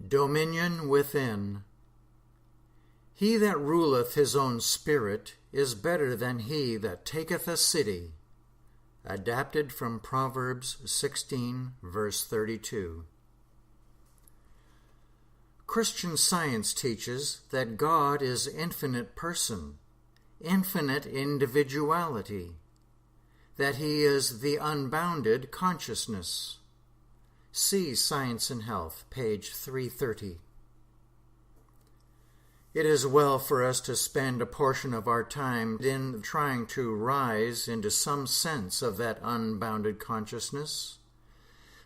Dominion within. He that ruleth his own spirit is better than he that taketh a city. Adapted from Proverbs 16, verse 32. Christian Science teaches that God is infinite person, infinite individuality, that he is the unbounded consciousness. See Science and Health, page 330. It is well for us to spend a portion of our time in trying to rise into some sense of that unbounded consciousness,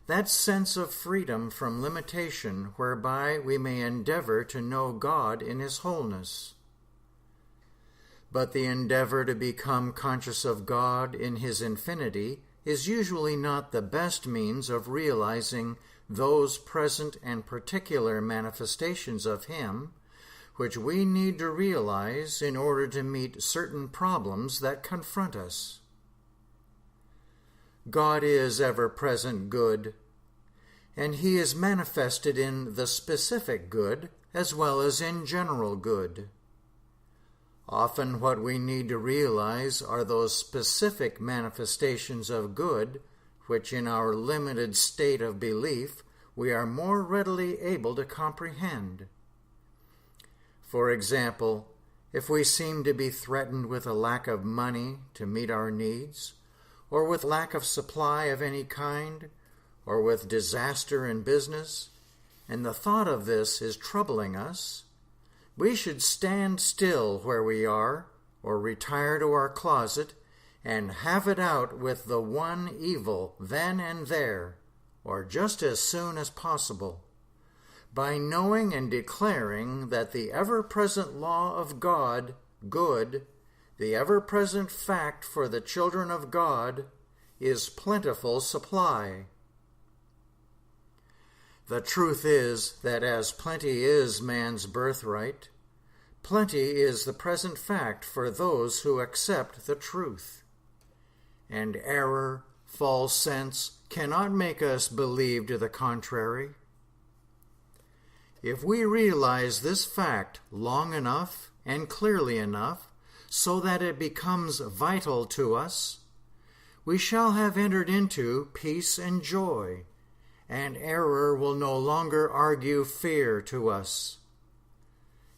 that sense of freedom from limitation whereby we may endeavor to know God in his wholeness. But the endeavor to become conscious of God in his infinity is usually not the best means of realizing those present and particular manifestations of him which we need to realize in order to meet certain problems that confront us. God is ever-present good, and he is manifested in the specific good as well as in general good. Often what we need to realize are those specific manifestations of good which in our limited state of belief we are more readily able to comprehend. For example, if we seem to be threatened with a lack of money to meet our needs, or with lack of supply of any kind, or with disaster in business, and the thought of this is troubling us, we should stand still where we are, or retire to our closet, and have it out with the one evil then and there, or just as soon as possible, by knowing and declaring that the ever-present law of God, good, the ever-present fact for the children of God, is plentiful supply. The truth is that as plenty is man's birthright, plenty is the present fact for those who accept the truth. And error, false sense, cannot make us believe to the contrary. If we realize this fact long enough and clearly enough so that it becomes vital to us, we shall have entered into peace and joy, and error will no longer argue fear to us.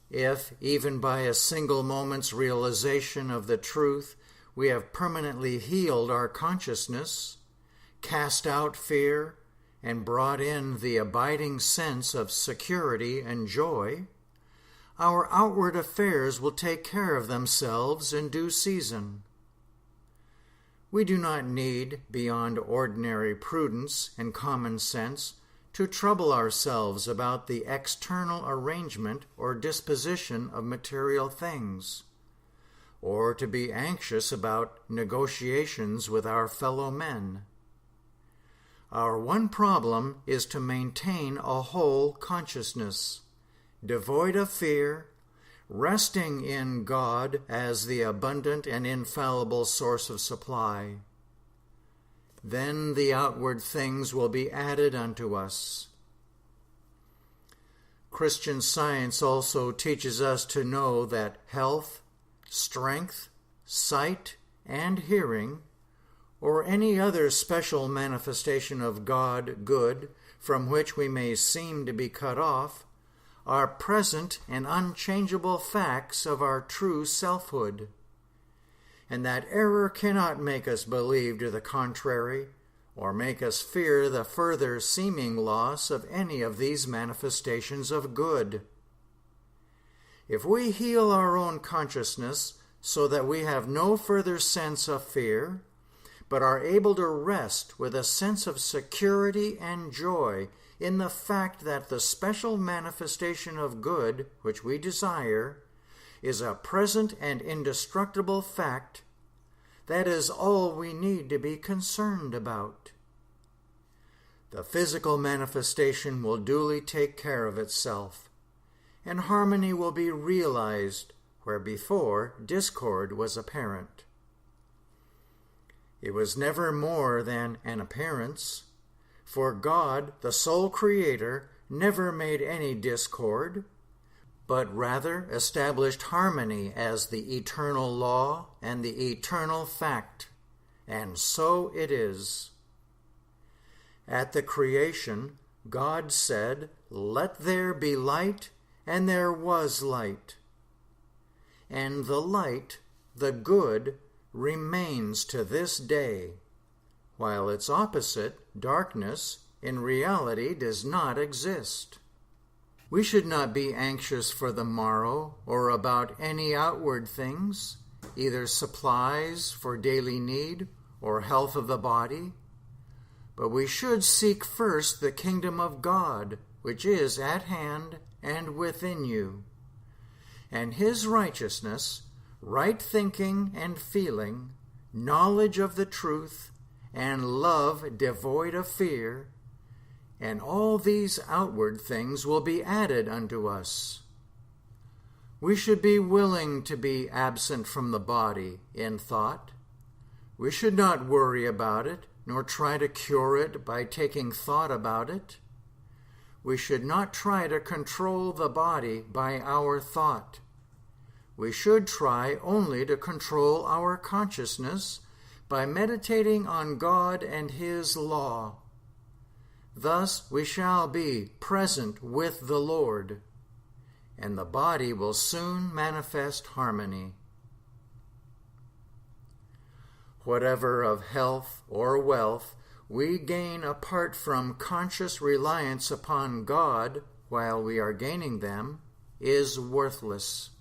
If, even by a single moment's realization of the truth, we have permanently healed our consciousness, cast out fear, and brought in the abiding sense of security and joy, our outward affairs will take care of themselves in due season. We do not need, beyond ordinary prudence and common sense, to trouble ourselves about the external arrangement or disposition of material things, or to be anxious about negotiations with our fellow men. Our one problem is to maintain a whole consciousness, devoid of fear, resting in God as the abundant and infallible source of supply. Then the outward things will be added unto us. Christian Science also teaches us to know that health, strength, sight, and hearing, or any other special manifestation of God good from which we may seem to be cut off, are present and unchangeable facts of our true selfhood, and that error cannot make us believe to the contrary, or make us fear the further seeming loss of any of these manifestations of good. If we heal our own consciousness so that we have no further sense of fear, but are able to rest with a sense of security and joy in the fact that the special manifestation of good which we desire is a present and indestructible fact, that is all we need to be concerned about. The physical manifestation will duly take care of itself, and harmony will be realized where before discord was apparent. It was never more than an appearance, for God, the sole Creator, never made any discord, but rather established harmony as the eternal law and the eternal fact. And so it is. At the creation, God said, "Let there be light," and there was light. And the light, the good, remains to this day, while its opposite, darkness, in reality does not exist. We should not be anxious for the morrow or about any outward things, either supplies for daily need or health of the body, but we should seek first the kingdom of God, which is at hand and within you, and his righteousness, right thinking and feeling, knowledge of the truth, and love devoid of fear, and all these outward things will be added unto us. We should be willing to be absent from the body in thought. We should not worry about it, nor try to cure it by taking thought about it. We should not try to control the body by our thought. We should try only to control our consciousness by meditating on God and his law. Thus we shall be present with the Lord, and the body will soon manifest harmony. Whatever of health or wealth we gain apart from conscious reliance upon God while we are gaining them is worthless.